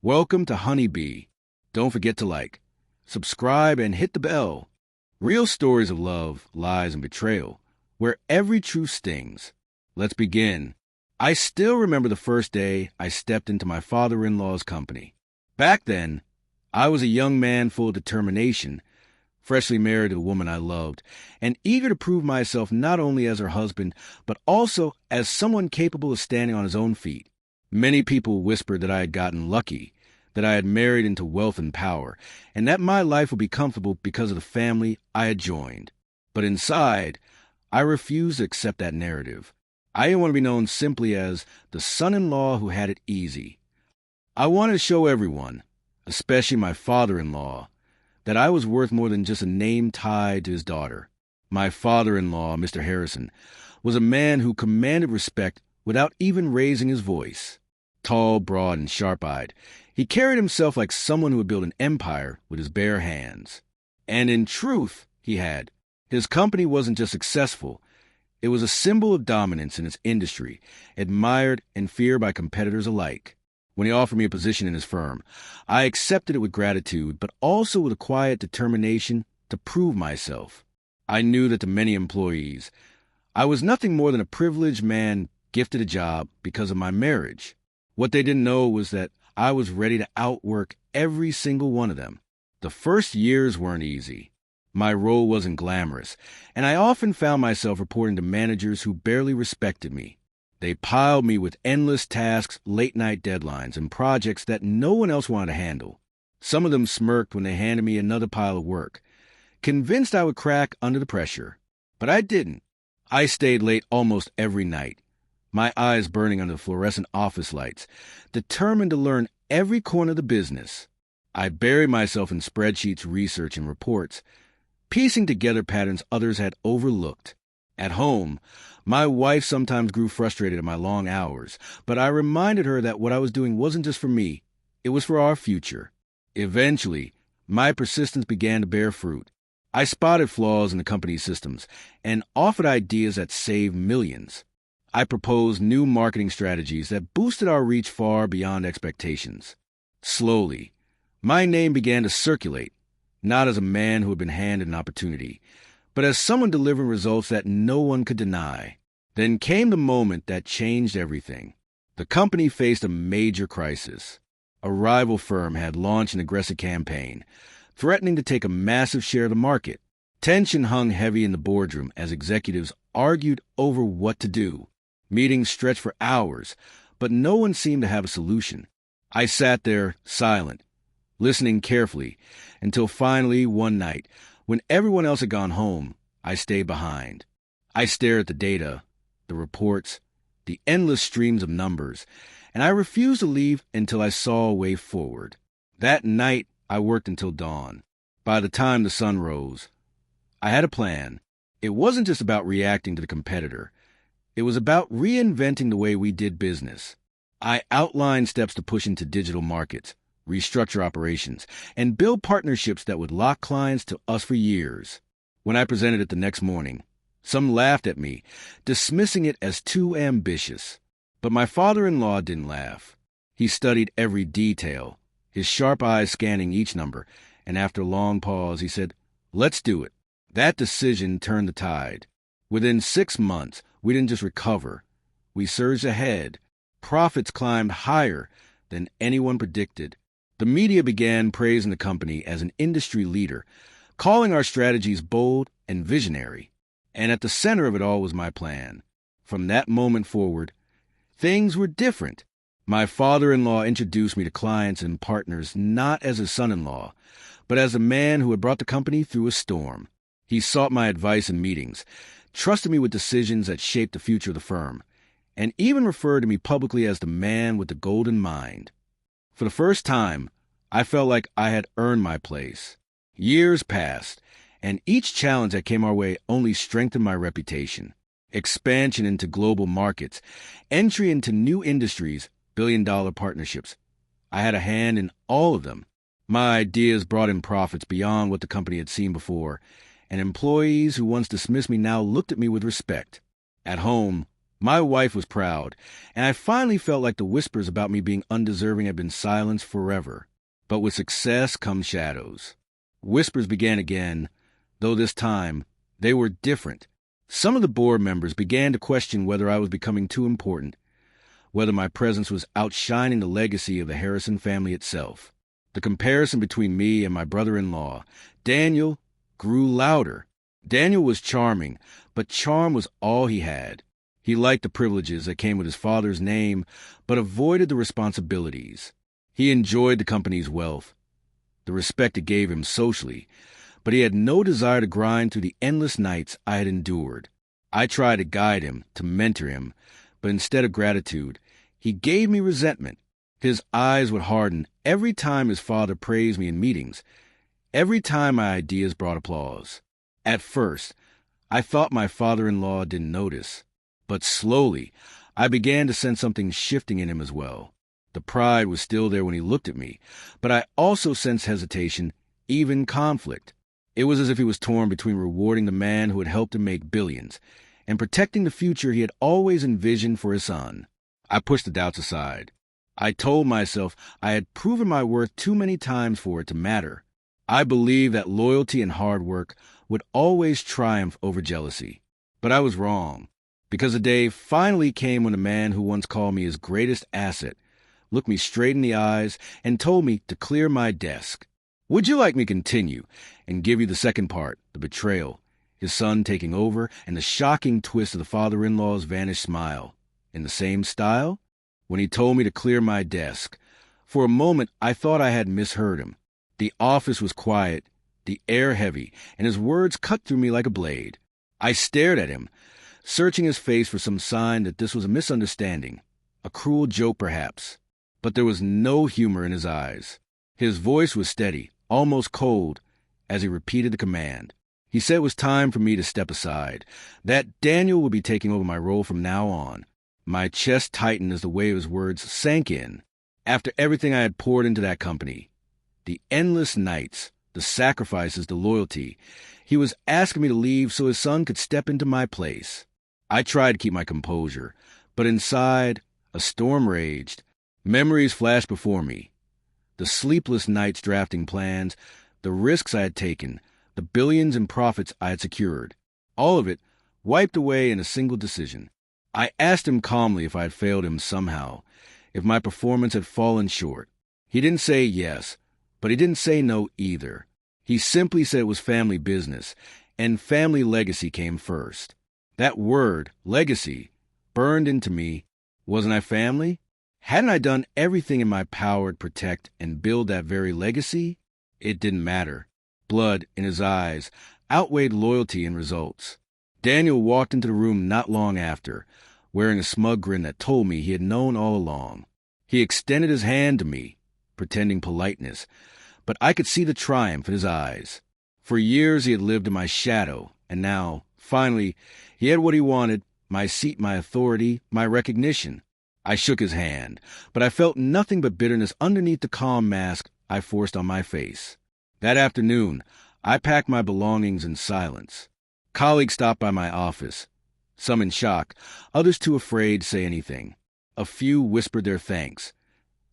Welcome to Honeybee. Don't forget to subscribe, and hit the bell. Real stories of love, lies, and betrayal, where every truth stings. Let's begin. I still remember the first day I stepped into my father-in-law's company. Back then, I was a young man full of determination, freshly married to the woman I loved, and eager to prove myself not only as her husband, but also as someone capable of standing on his own feet. Many people whispered that I had gotten lucky, that I had married into wealth and power, and that my life would be comfortable because of the family I had joined. But inside, I refused to accept that narrative. I didn't want to be known simply as the son-in-law who had it easy. I wanted to show everyone, especially my father-in-law, that I was worth more than just a name tied to his daughter. My father-in-law, Mr. Harrison, was a man who commanded respect without even raising his voice. Tall, broad, and sharp-eyed, he carried himself like someone who would build an empire with his bare hands. And in truth, he had. His company wasn't just successful. It was a symbol of dominance in its industry, admired and feared by competitors alike. When he offered me a position in his firm, I accepted it with gratitude, but also with a quiet determination to prove myself. I knew that to many employees, I was nothing more than a privileged man gifted a job because of my marriage. What they didn't know was that I was ready to outwork every single one of them. The first years weren't easy. My role wasn't glamorous, and I often found myself reporting to managers who barely respected me. They piled me with endless tasks, late-night deadlines, and projects that no one else wanted to handle. Some of them smirked when they handed me another pile of work, convinced I would crack under the pressure. But I didn't. I stayed late almost every night, my eyes burning under the fluorescent office lights, determined to learn every corner of the business. I buried myself in spreadsheets, research, and reports, piecing together patterns others had overlooked. At home, my wife sometimes grew frustrated at my long hours, but I reminded her that what I was doing wasn't just for me, it was for our future. Eventually, my persistence began to bear fruit. I spotted flaws in the company's systems and offered ideas that saved millions. I proposed new marketing strategies that boosted our reach far beyond expectations. Slowly, my name began to circulate, not as a man who had been handed an opportunity, but as someone delivering results that no one could deny. Then came the moment that changed everything. The company faced a major crisis. A rival firm had launched an aggressive campaign, threatening to take a massive share of the market. Tension hung heavy in the boardroom as executives argued over what to do. Meetings stretched for hours, but no one seemed to have a solution. I sat there, silent, listening carefully, until finally one night, when everyone else had gone home, I stayed behind. I stared at the data, the reports, the endless streams of numbers, and I refused to leave until I saw a way forward. That night, I worked until dawn. By the time the sun rose, I had a plan. It wasn't just about reacting to the competitor. It was about reinventing the way we did business. I outlined steps to push into digital markets, restructure operations, and build partnerships that would lock clients to us for years. When I presented it the next morning, some laughed at me, dismissing it as too ambitious. But my father-in-law didn't laugh. He studied every detail, his sharp eyes scanning each number, and after a long pause, he said, "Let's do it." That decision turned the tide. Within 6 months, we didn't just recover. We surged ahead. Profits climbed higher than anyone predicted. The media began praising the company as an industry leader, calling our strategies bold and visionary. And at the center of it all was my plan. From that moment forward, things were different. My father-in-law introduced me to clients and partners not as his son-in-law, but as a man who had brought the company through a storm. He sought my advice in meetings, trusted me with decisions that shaped the future of the firm, and even referred to me publicly as the man with the golden mind. For the first time, I felt like I had earned my place. Years passed, and each challenge that came our way only strengthened my reputation. Expansion into global markets, entry into new industries, billion-dollar partnerships. I had a hand in all of them. My ideas brought in profits beyond what the company had seen before, and employees who once dismissed me now looked at me with respect. At home, My wife was proud, and I finally felt like the whispers about me being undeserving had been silenced forever. But with success come shadows. Whispers began again, though this time they were different. Some of the board members began to question whether I was becoming too important, whether my presence was outshining the legacy of the Harrison family itself. The comparison between me and my brother-in-law, Daniel, grew louder. Daniel was charming, but charm was all he had. He liked the privileges that came with his father's name, but avoided the responsibilities. He enjoyed the company's wealth, the respect it gave him socially, but he had no desire to grind through the endless nights I had endured. I tried to guide him, to mentor him, but instead of gratitude, he gave me resentment. His eyes would harden every time his father praised me in meetings, every time my ideas brought applause. At first, I thought my father-in-law didn't notice, but slowly, I began to sense something shifting in him as well. The pride was still there when he looked at me, but I also sensed hesitation, even conflict. It was as if he was torn between rewarding the man who had helped him make billions and protecting the future he had always envisioned for his son. I pushed the doubts aside. I told myself I had proven my worth too many times for it to matter. I believed that loyalty and hard work would always triumph over jealousy. But I was wrong, because the day finally came when the man who once called me his greatest asset looked me straight in the eyes and told me to clear my desk. Would you like me to continue and give you the second part, the betrayal, his son taking over, and the shocking twist of the father-in-law's vanished smile? In the same style? When he told me to clear my desk, for a moment I thought I had misheard him. The office was quiet, the air heavy, and his words cut through me like a blade. I stared at him, searching his face for some sign that this was a misunderstanding, a cruel joke perhaps. But there was no humor in his eyes. His voice was steady, almost cold, as he repeated the command. He said it was time for me to step aside, that Daniel would be taking over my role from now on. My chest tightened as the weight of his words sank in. After everything I had poured into that company, the endless nights, the sacrifices, the loyalty, he was asking me to leave so his son could step into my place. I tried to keep my composure, but inside, a storm raged. Memories flashed before me. The sleepless nights drafting plans, the risks I had taken, the billions in profits I had secured. All of it wiped away in a single decision. I asked him calmly if I had failed him somehow, if my performance had fallen short. He didn't say yes, but he didn't say no either. He simply said it was family business, and family legacy came first. That word, legacy, burned into me. Wasn't I family? Hadn't I done everything in my power to protect and build that very legacy? It didn't matter. Blood in his eyes outweighed loyalty and results. Daniel walked into the room not long after, wearing a smug grin that told me he had known all along. He extended his hand to me, pretending politeness, but I could see the triumph in his eyes. For years he had lived in my shadow, and now, finally, he had what he wanted, my seat, my authority, my recognition. I shook his hand, but I felt nothing but bitterness underneath the calm mask I forced on my face. That afternoon, I packed my belongings in silence. Colleagues stopped by my office, some in shock, others too afraid to say anything. A few whispered their thanks,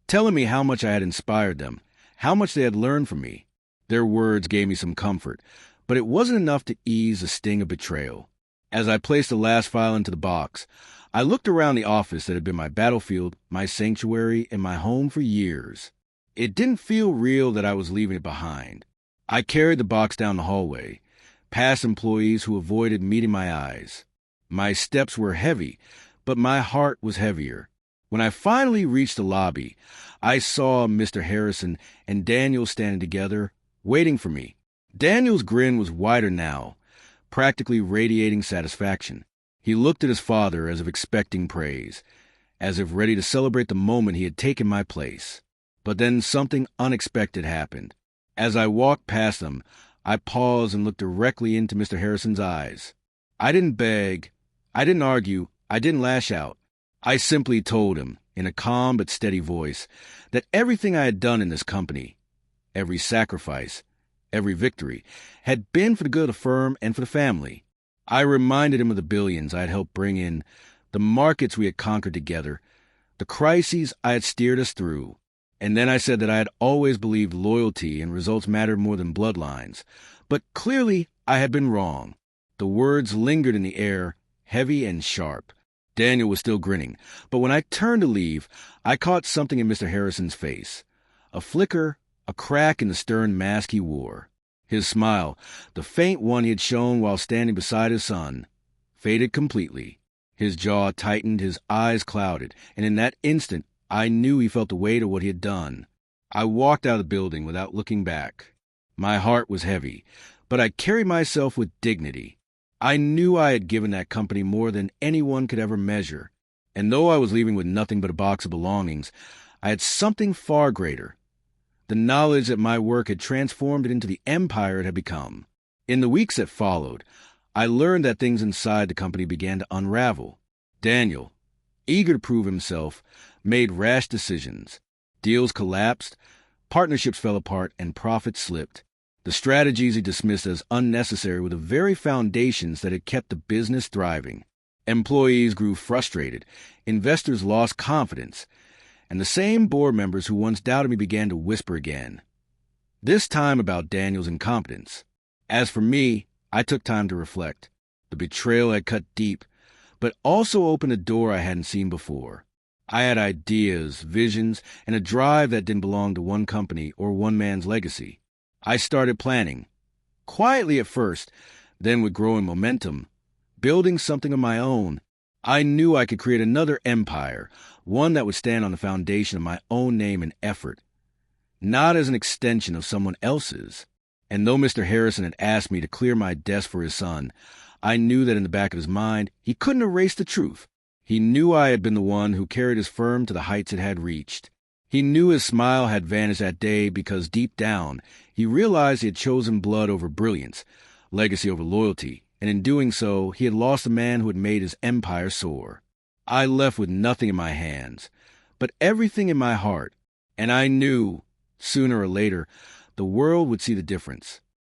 telling me how much I had inspired them, how much they had learned from me. Their words gave me some comfort, but it wasn't enough to ease the sting of betrayal. As I placed the last file into the box, I looked around the office that had been my battlefield, my sanctuary, and my home for years. It didn't feel real that I was leaving it behind. I carried the box down the hallway, past employees who avoided meeting my eyes. My steps were heavy, but my heart was heavier. When I finally reached the lobby, I saw Mr. Harrison and Daniel standing together, waiting for me. Daniel's grin was wider now, practically radiating satisfaction. He looked at his father as if expecting praise, as if ready to celebrate the moment he had taken my place. But then something unexpected happened. As I walked past them, I paused and looked directly into Mr. Harrison's eyes. I didn't beg, I didn't argue, I didn't lash out. I simply told him, in a calm but steady voice, that everything I had done in this company, every sacrifice, every victory, had been for the good of the firm and for the family. I reminded him of the billions I had helped bring in, the markets we had conquered together, the crises I had steered us through. And then I said that I had always believed loyalty and results mattered more than bloodlines. But clearly, I had been wrong. The words lingered in the air, heavy and sharp. Daniel was still grinning, but when I turned to leave, I caught something in Mr. Harrison's face. A flicker, a crack in the stern mask he wore. His smile, the faint one he had shown while standing beside his son, faded completely. His jaw tightened, his eyes clouded, and in that instant, I knew he felt the weight of what he had done. I walked out of the building without looking back. My heart was heavy, but I carried myself with dignity. I knew I had given that company more than anyone could ever measure, and though I was leaving with nothing but a box of belongings, I had something far greater. The knowledge that my work had transformed it into the empire it had become. In the weeks that followed, I learned that things inside the company began to unravel. Daniel, eager to prove himself, made rash decisions. Deals collapsed, partnerships fell apart, and profits slipped. The strategies he dismissed as unnecessary were the very foundations that had kept the business thriving. Employees grew frustrated, investors lost confidence, and the same board members who once doubted me began to whisper again. This time about Daniel's incompetence. As for me, I took time to reflect. The betrayal had cut deep, but also opened a door I hadn't seen before. I had ideas, visions, and a drive that didn't belong to one company or one man's legacy. I started planning, quietly at first, then with growing momentum, building something of my own. I knew I could create another empire, one that would stand on the foundation of my own name and effort, not as an extension of someone else's. And though Mr. Harrison had asked me to clear my desk for his son, I knew that in the back of his mind, he couldn't erase the truth. He knew I had been the one who carried his firm to the heights it had reached. He knew his smile had vanished that day because deep down, he realized he had chosen blood over brilliance, legacy over loyalty, and in doing so, he had lost a man who had made his empire soar. I left with nothing in my hands, but everything in my heart, and I knew, sooner or later, the world would see the difference.